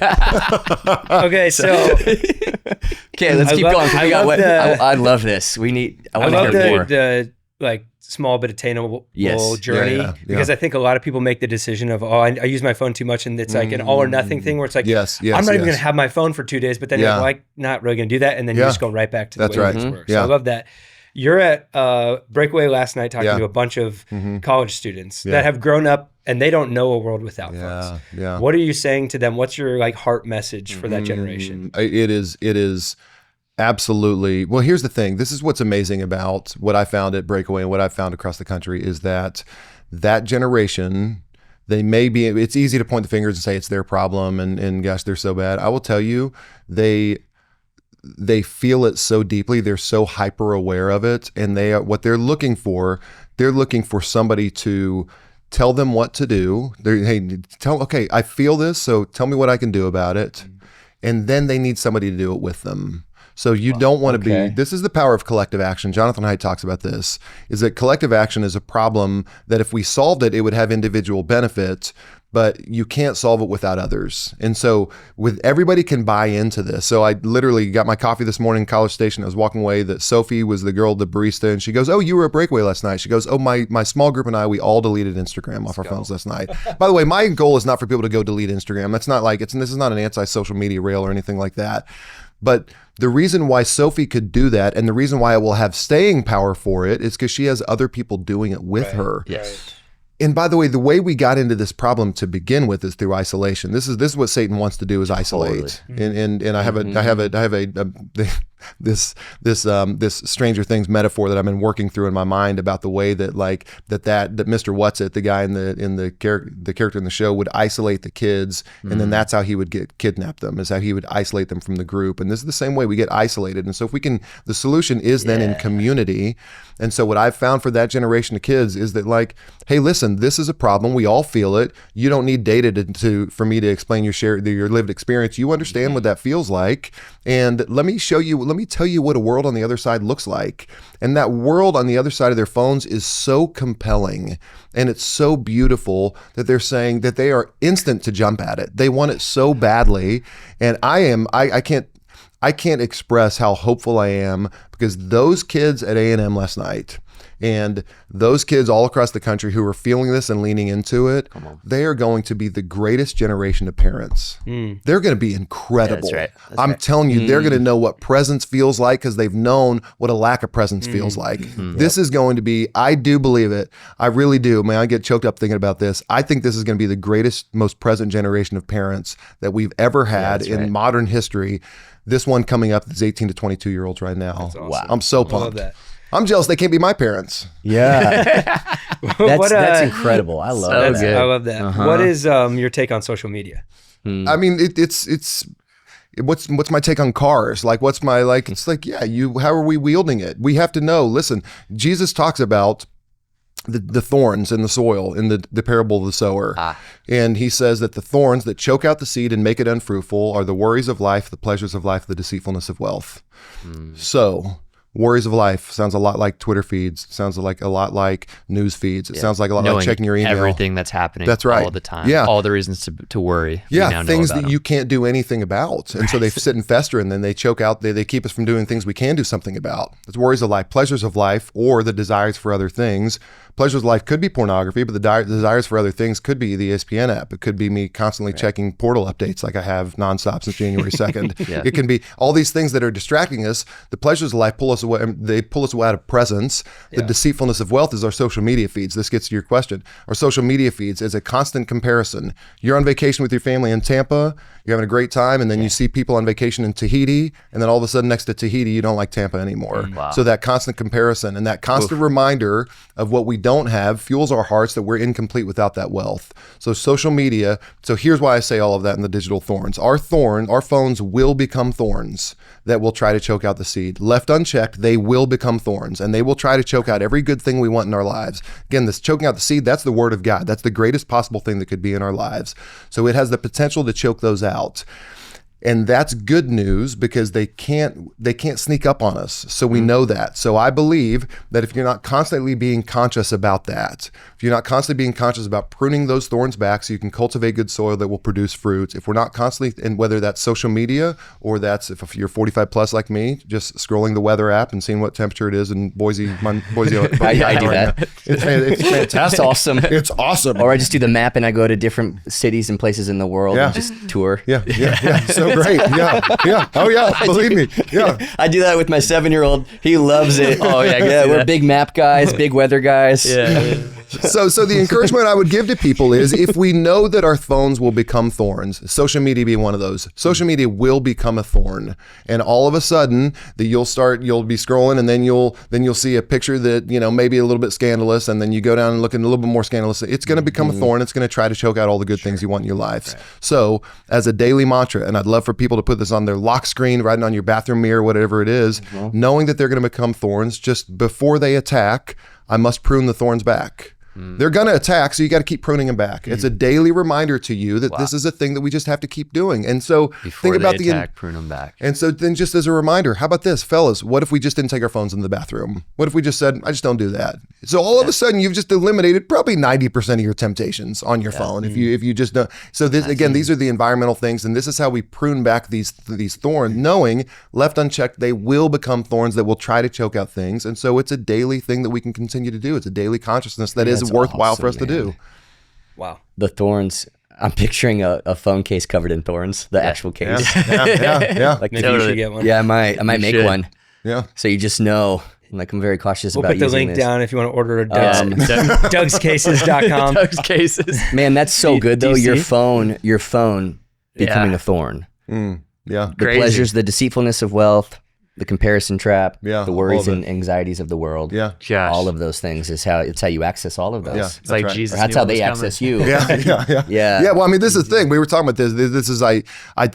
Okay, so let's keep going. I love this. I want to hear more. The small but attainable journey because I think a lot of people make the decision of I use my phone too much and it's like an all or nothing thing where it's like I'm not even going to have my phone for 2 days, but then you're like not really going to do that and then you just go right back to the way things work. So I love that. You're at Breakaway last night talking to a bunch of college students that have grown up and they don't know a world without phones. What are you saying to them? What's your heart message for that generation? It is absolutely. Well, here's the thing. This is what's amazing about what I found at Breakaway and what I've found across the country is that generation, it's easy to point the fingers and say it's their problem and gosh, they're so bad. I will tell you, they feel it so deeply. They're so hyper aware of it. And what they're looking for somebody to tell them what to do. Okay, I feel this, so tell me what I can do about it. And then they need somebody to do it with them. So you don't want to be, this is the power of collective action. Jonathan Haidt talks about this, is that collective action is a problem that if we solved it, it would have individual benefits, but you can't solve it without others. And so everybody can buy into this. So I literally got my coffee this morning in College Station. I was walking away, that Sophie was the girl, the barista, and she goes, "Oh, you were at Breakaway last night." She goes, "Oh, my small group and I, we all deleted Instagram off our phones last night." By the way, my goal is not for people to go delete Instagram. That's not like, this is not an anti-social media rail or anything like that. But the reason why Sophie could do that, and the reason why I will have staying power for it, is because she has other people doing it with her. Yes. And by the way we got into this problem to begin with is through isolation. This is what Satan wants to do, is isolate. Totally. And I have this Stranger Things metaphor that I've been working through in my mind about the way that that Mr. Whatsit, the guy in the character in the show, would isolate the kids, and then that's how he would kidnap them, is how he would isolate them from the group. And this is the same way we get isolated. And so if we can, the solution is then in community. And so what I've found for that generation of kids is that, hey, listen, this is a problem. We all feel it. You don't need data for me to explain your lived experience. You understand what that feels like. And let me tell you what a world on the other side looks like. And that world on the other side of their phones is so compelling, and it's so beautiful that they're saying that they are instant to jump at it. They want it so badly. And I can't express how hopeful I am, because those kids at A&M last night, and those kids all across the country who are feeling this and leaning into it, they are going to be the greatest generation of parents. They're going to be incredible. Yeah, that's right. I'm telling you, they're going to know what presence feels like, because they've known what a lack of presence feels like. This is going to be, I do believe it. I really do. Man, I get choked up thinking about this. I think this is going to be the greatest, most present generation of parents that we've ever had in modern history. This one coming up is 18 to 22-year-olds right now. That's awesome. Wow. I'm so pumped. I love that. I'm jealous they can't be my parents. Yeah. That's incredible. I love that. I love that. What is your take on social media? I mean, it's what's my take on cars? What's my, it's how are we wielding it? We have to know, listen, Jesus talks about the thorns in the soil in the parable of the sower. And he says that the thorns that choke out the seed and make it unfruitful are the worries of life, the pleasures of life, the deceitfulness of wealth. So worries of life sounds a lot like Twitter feeds. Sounds like a lot like news feeds. It sounds like a lot like checking your email. Everything that's happening. That's right. All the time. Yeah. All the reasons to worry. Yeah. Things that you can't do anything about. And so they sit and fester, and then they choke out. They keep us from doing things we can do something about. It's worries of life, pleasures of life, or the desires for other things. Pleasures of life could be pornography, but the desires for other things could be the ESPN app. It could be me constantly checking portal updates like I have nonstop since January 2nd. It can be all these things that are distracting us. The pleasures of life pull us away. They pull us out of presence. The deceitfulness of wealth is our social media feeds. This gets to your question. Our social media feeds is a constant comparison. You're on vacation with your family in Tampa. You're having a great time, and then you see people on vacation in Tahiti, and then all of a sudden next to Tahiti, you don't like Tampa anymore. Wow. So that constant comparison and that constant reminder of what we don't have fuels our hearts that we're incomplete without that wealth. So social media, so here's why I say all of that in the digital thorns. Our phones will become thorns that will try to choke out the seed. Left unchecked, they will become thorns, and they will try to choke out every good thing we want in our lives. Again, this choking out the seed, that's the word of God. That's the greatest possible thing that could be in our lives. So it has the potential to choke those out. And that's good news, because they can't sneak up on us. So we know that. So I believe that if you're not constantly being conscious about that, if you're not constantly being conscious about pruning those thorns back so you can cultivate good soil that will produce fruits, if we're not constantly, and whether that's social media or that's if you're 45 plus like me, just scrolling the weather app and seeing what temperature it is in Boise. I do that. It's fantastic. That's awesome. It's awesome. Or I just do the map and I go to different cities and places in the world and just tour. Yeah. So great. Yeah. Oh yeah. Believe me. Yeah. I do that with my 7-year-old. He loves it. Oh yeah. We're big map guys, big weather guys. Yeah. So the encouragement I would give to people is, if we know that our phones will become thorns, social media being one of those, social media will become a thorn. And all of a sudden that you'll be scrolling, and then you'll see a picture that, maybe a little bit scandalous, and then you go down and look at a little bit more scandalous. It's going to become a thorn. It's going to try to choke out all the good things you want in your lives. Right. So as a daily mantra, and I'd love for people to put this on their lock screen, right on your bathroom mirror, whatever it is, knowing that they're going to become thorns, just before they attack, I must prune the thorns back. They're going to attack, so you got to keep pruning them back. It's a daily reminder to you that this is a thing that we just have to keep doing. And so Before think about they attack, prune them back. And so then just as a reminder, how about this, fellas? What if we just didn't take our phones in the bathroom? What if we just said, I just don't do that? So all of a sudden you've just eliminated probably 90% of your temptations on your phone if you just don't. So this, again, these are the environmental things, and this is how we prune back these thorns, knowing left unchecked, they will become thorns that will try to choke out things. And so it's a daily thing that we can continue to do. It's a daily consciousness that is worthwhile for us to do. Wow. The thorns. I'm picturing a phone case covered in thorns, the actual case. Yeah. Like, Maybe you should get one. yeah, I might make one. Yeah. So you just know, like, I'm very cautious We'll about put the using link this. down if you want to order a DougsCases.com. Doug's cases. Man, that's so good though. DC? Your phone becoming a thorn. Yeah. The pleasures, the deceitfulness of wealth, the comparison trap, Yeah, the worries all of and anxieties of the world. Yeah. Gosh. All of those things is how you access all of those. Yeah. It's like right. Jesus. Or that's knew how what was they coming. access you. Yeah. Well, I mean, this is the thing. We were talking about this. This is I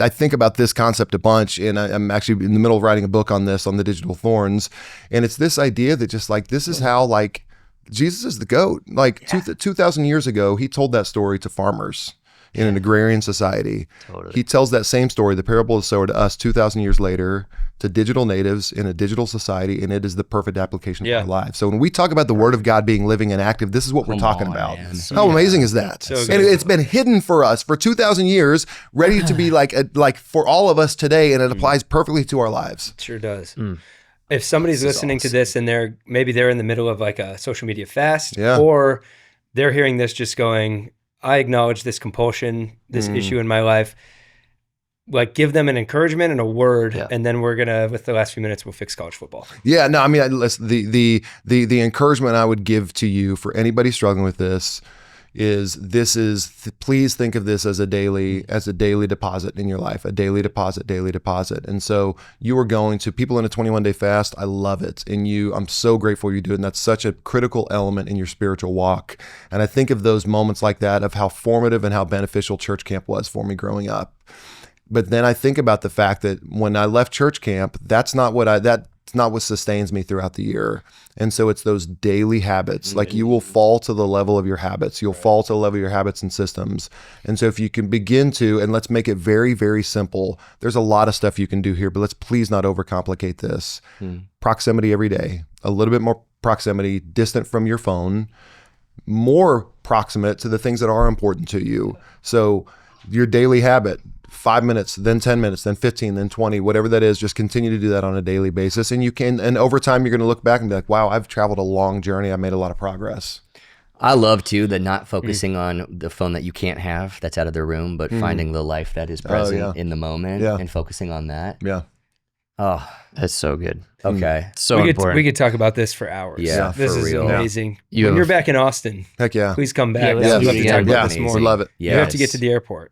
think about this concept a bunch, and I'm actually in the middle of writing a book on this, on the digital thorns, and it's this idea that just like this is how like Jesus is the goat. Like 2,000 years ago, he told that story to farmers in an agrarian society. Totally. He tells that same story, the parable of the sower, to us 2,000 years later, to digital natives in a digital society, and it is the perfect application of our lives. So when we talk about the Word of God being living and active, this is what we're talking about. Man. How amazing is that? So and good. it's been hidden for us for 2,000 years, ready to be like for all of us today, and it applies perfectly to our lives. It sure does. If somebody's listening to this and they're in the middle of like a social media fast, or they're hearing this just going, I acknowledge this compulsion, this issue in my life, like give them an encouragement and a word, and then we're gonna, with the last few minutes, we'll fix college football. Yeah, no, I mean, listen, the encouragement I would give to you for anybody struggling with this is please think of this as a daily deposit in your life, a daily deposit. And so you are going to, people in a 21-day fast, I love it. And I'm so grateful you do it. And that's such a critical element in your spiritual walk. And I think of those moments like that, of how formative and how beneficial church camp was for me growing up. But then I think about the fact that when I left church camp, that's not what sustains me throughout the year. And so it's those daily habits. Like you will fall to the level of your habits. You'll fall to the level of your habits and systems. And so if you can begin to, and let's make it very, very simple. There's a lot of stuff you can do here, but let's please not overcomplicate this. Proximity every day, a little bit more proximity, distant from your phone, more proximate to the things that are important to you. So your daily habit, 5 minutes, then 10 minutes, then 15, then 20, whatever that is, just continue to do that on a daily basis. And and over time, you're going to look back and be like, wow, I've traveled a long journey. I made a lot of progress. I love too the not focusing on the phone that you can't have, that's out of the room, but finding the life that is present in the moment and focusing on that. Yeah. Oh, That's so good. okay. So we important. could talk about this for hours. Yeah, this for is real. amazing. You When have- you're back in Austin, Heck yeah. please come back. let's I'd do love it to talk again. about this more. We love it. You have to get to the airport.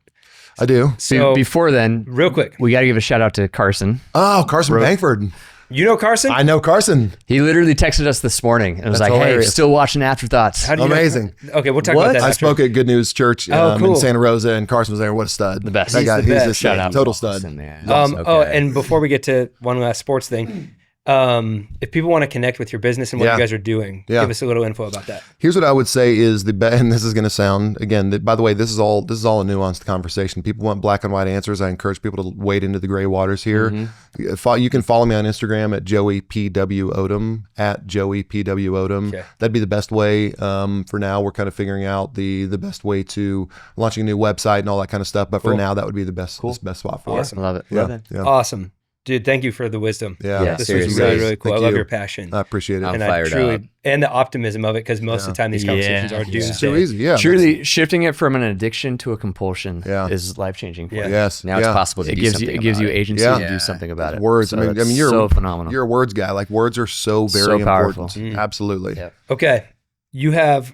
I do. So Before then, real quick, we got to give a shout out to Carson. Oh, Carson Bankford. you know Carson? I know Carson. He literally texted us this morning and was That's like, hilarious. hey, still watching Afterthoughts. How do you know- Amazing. Okay, we'll talk What? about that I after. spoke at Good News Church cool. in Santa Rosa, and Carson was there. What a stud. The best. That He's guy, the he's best. a Shout out. total stud. Awesome, man. Oh, Okay. and before we get to one last sports thing, if people want to connect with your business and what you guys are doing, give us a little info about that. Here's what I would say is and this is going to sound again. By the way, this is all a nuanced conversation. People want black and white answers. I encourage people to wade into the gray waters here. You can follow me on Instagram at Joey PW Odom at Joey PW Odom. Okay. That'd be the best way. For now, we're kind of figuring out the best way to launching a new website and all that kind of stuff. But for now, that would be the best spot for Awesome. I love it. Yeah. Awesome. Dude, thank you for the wisdom. Yeah. This was seriously. really, really cool. Thank I love you. your passion. I appreciate it. I'm and fired up. and the optimism of it, because most of the time these conversations are It's doomsday. too easy. Yeah. Truly, shifting it from an addiction to a compulsion Yeah. is life-changing for you. Yes. Now it's possible to It do gives something you about it. agency Yeah. to do something about it. Words. So I mean, it's you're so phenomenal. You're a words guy. Like words are so very So powerful. important. Absolutely. Yeah. Okay, you have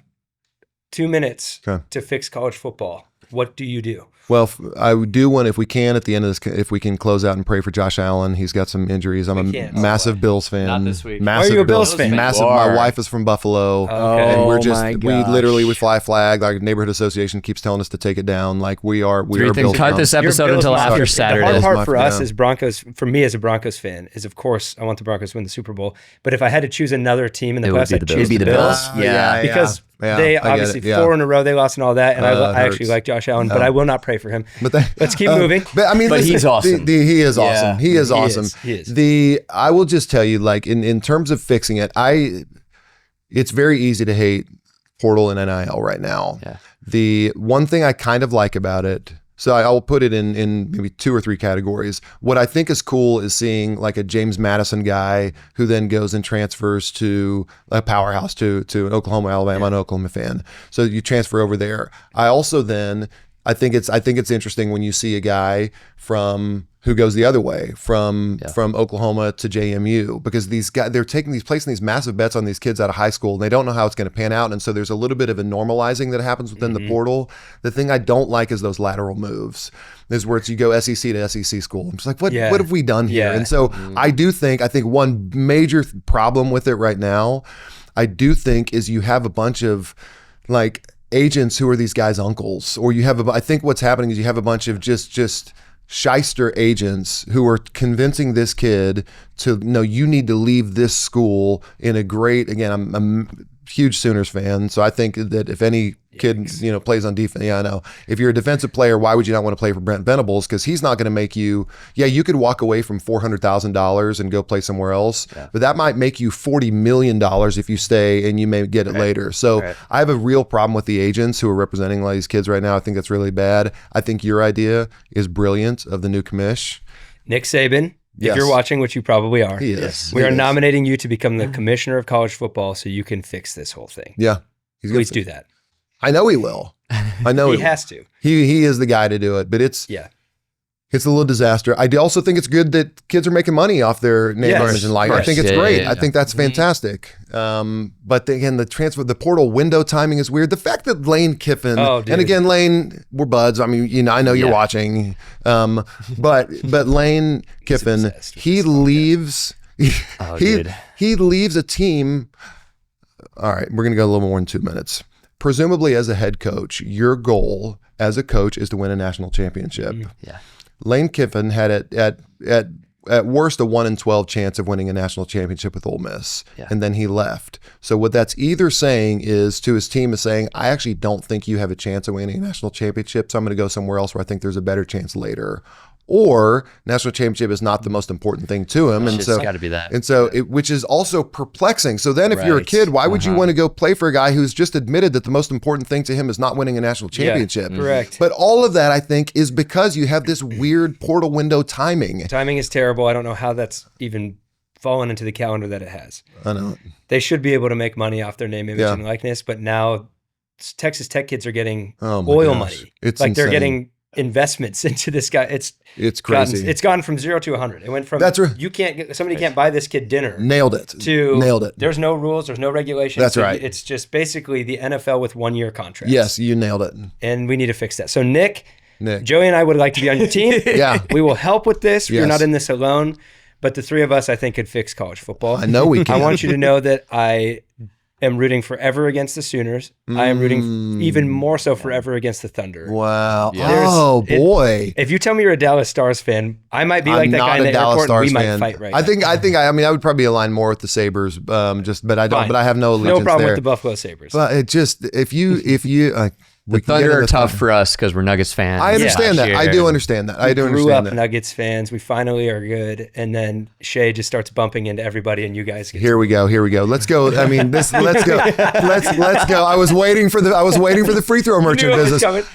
2 minutes Okay. to fix college football. What do you do? Well, I would do one if we can at the end of this. If we can close out and pray for Josh Allen, he's got some injuries. I'm a can't. massive Bills fan. Not this week. Massive Are you a Bills fan? Massive. You My are. wife is from Buffalo, Okay. and we're Oh just my we gosh. fly a flag. Our neighborhood association keeps telling us to take it down. Like we are Ethan, Bills cut fans. this You're episode Bills until mafia. after The Saturday. hard part my- for us yeah. as Broncos, for me as a Broncos fan, is of course I want the Broncos to win the Super Bowl. But if I had to choose another team in the It would playoffs, be I'd the choose Bills. It'd be the Bills. Yeah. because They obviously 4 in a row they lost and all that, and I actually like Josh Allen, but I will not pray for him. But let's keep moving. But he's awesome. He is awesome. He is awesome. He is. I will just tell you, like in terms of fixing it, it's very easy to hate portal and NIL right now. Yeah. The one thing I kind of like about it, so I'll put it in maybe 2 or 3 categories. What I think is cool is seeing like a James Madison guy who then goes and transfers to a powerhouse to an Oklahoma, Alabama, an Oklahoma fan. So you transfer over there. I also then I think it's interesting when you see a guy who goes the other way from Oklahoma to JMU, because these guys, they're placing these massive bets on these kids out of high school and they don't know how it's going to pan out. And so there's a little bit of a normalizing that happens within the portal. The thing I don't like is those lateral moves. Is where you go SEC to SEC school. I'm just like, what have we done here? And so I think one major problem with it right now, I do think, is you have a bunch of like agents who are these guys' uncles, or I think what's happening is you have a bunch of just shyster agents who are convincing this kid to, no, you need to leave this school in a great, again, I'm a huge Sooners fan, so I think that if any kid, plays on defense, I know. If you're a defensive player, why would you not want to play for Brent Venables? Because he's not going to make you, you could walk away from $400,000 and go play somewhere else, but that might make you $40 million if you stay, and you may get it later. So I have a real problem with the agents who are representing all these kids right now. I think that's really bad. I think your idea is brilliant of the new commish. Nick Saban. If you're watching, which you probably are, we are nominating you to become the commissioner of college football so you can fix this whole thing. Yeah. Please do that. I know he will. I know he has to. He is the guy to do it, but it's a little disaster. I also think it's good that kids are making money off their name, image, and likeness. I think it's great. I think that's fantastic. But again, the portal window timing is weird. The fact that Lane Kiffin, and again, Lane, we're buds. I mean, I know you're watching. But Lane Kiffin, he leaves. He leaves a team. All right, we're gonna go a little more in 2 minutes. Presumably, as a head coach, your goal as a coach is to win a national championship. Lane Kiffin had at worst a 1 in 12 chance of winning a national championship with Ole Miss, and then he left. So what that's either saying is to his team is saying, I actually don't think you have a chance of winning a national championship, so I'm going to go somewhere else where I think there's a better chance later. Or national championship is not the most important thing to him, and so it's got to be that. And so, which is also perplexing. So then, if you're a kid, why would you want to go play for a guy who's just admitted that the most important thing to him is not winning a national championship? Correct. But all of that, I think, is because you have this weird portal window timing. Timing is terrible. I don't know how that's even fallen into the calendar that it has. I know. They should be able to make money off their name, image, and likeness, but now Texas Tech kids are getting oil money. It's like insane. They're getting investments into this guy. It's crazy. It's gone from 0 to 100. It went from somebody can't buy this kid dinner. Nailed it. There's no rules. There's no regulations. That's right. It's just basically the NFL with 1-year contracts. Yes, you nailed it. And we need to fix that. So Nick, Joey and I would like to be on your team. We will help with this. You're not in this alone. But the 3 of us, I think, could fix college football. I know we can. I want you to know that I am rooting forever against the Sooners. I am rooting even more so forever against the Thunder. Wow. Oh, boy. If you tell me you're a Dallas Stars fan, I might be like that guy in the airport and we might fight right now. I would probably align more with the Sabres, but I have no allegiance No problem there. with the Buffalo Sabres. But it just, if you the Thunder are tough for us because we're Nuggets fans. I understand that. I do understand that. We grew up Nuggets fans. We finally are good. And then Shea just starts bumping into everybody and you guys get Here we go. Let's go. I mean, let's go. Let's go. I was waiting for the free throw merchant business. Okay.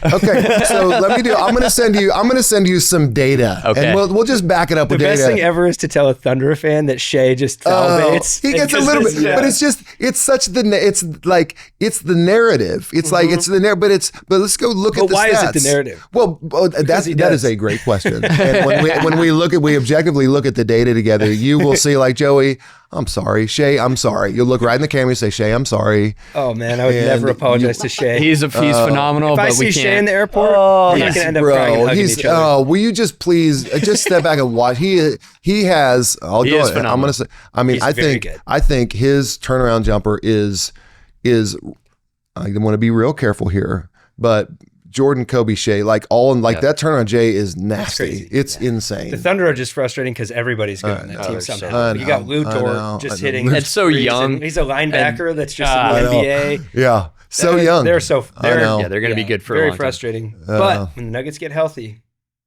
So I'm going to send you some data. Okay. And we'll just back it up with data. The best thing ever is to tell a Thunder fan that Shea just validates. He gets a little bit, but it's the narrative. It's like, it's the narrative, but let's go look at the stats. Why is it the narrative? Well, that is a great question. And when we objectively look at the data together, you will see, like, Joey, I'm sorry. Shay, I'm sorry. You'll look right in the camera and say, Shay, I'm sorry. Oh, man, I would never apologize to Shay. He's phenomenal, if but I see we can't. Shay in the airport, we're not going to end up crying and hugging each other. Will you just please just step back and watch? He has. I'm going to say. I mean, I think his turnaround jumper is. I want to be real careful here, but Jordan, Kobe, Shea, that turnaround Jay is nasty. It's insane. The Thunder are just frustrating because everybody's good on that team somehow. You got Lou Dort just hitting. That's so young. He's a linebacker that's just in the NBA. Yeah. So young. They're Yeah, they're going to be good for a very long time. frustrating. But when the Nuggets get healthy,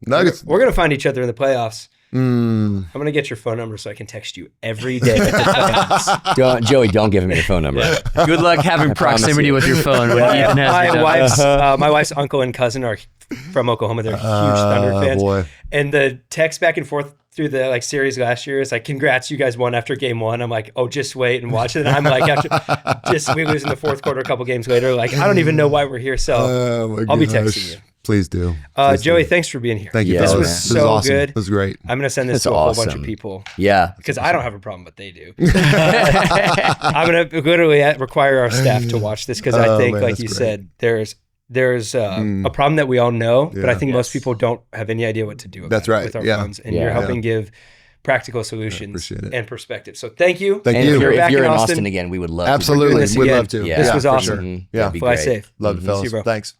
Nuggets. we're going to find each other in the playoffs. Mm. I'm going to get your phone number so I can text you every day at the playoffs. Joey, don't give him your phone number. Good luck having proximity with your phone when Ethan has your My wife's uncle and cousin are from Oklahoma. They're huge Thunder fans. Boy. And the text back and forth through the like series last year is like, congrats, you guys won after game one. I'm like, oh, just wait and watch it. And I'm like, we lose in the fourth quarter a couple games later. Like, I don't even know why we're here. So I'll be texting you. Please do. Joey, thanks for being here. Thank you. This fellas. was so awesome. good. This was great. I'm going to send this to a whole bunch of people. Yeah. Because I don't have a problem, but they do. I'm going to literally require our staff to watch this because I think, like you said, there's a problem that we all know, but I think most people don't have any idea what to do about it with our phones. And you're helping give practical solutions and perspective. So thank you. Thank you. If you're in Austin again, we would love Absolutely. to. We'd love to. This was awesome. Sure. Yeah. Fly safe. Love it, fellas. See you, bro. Thanks.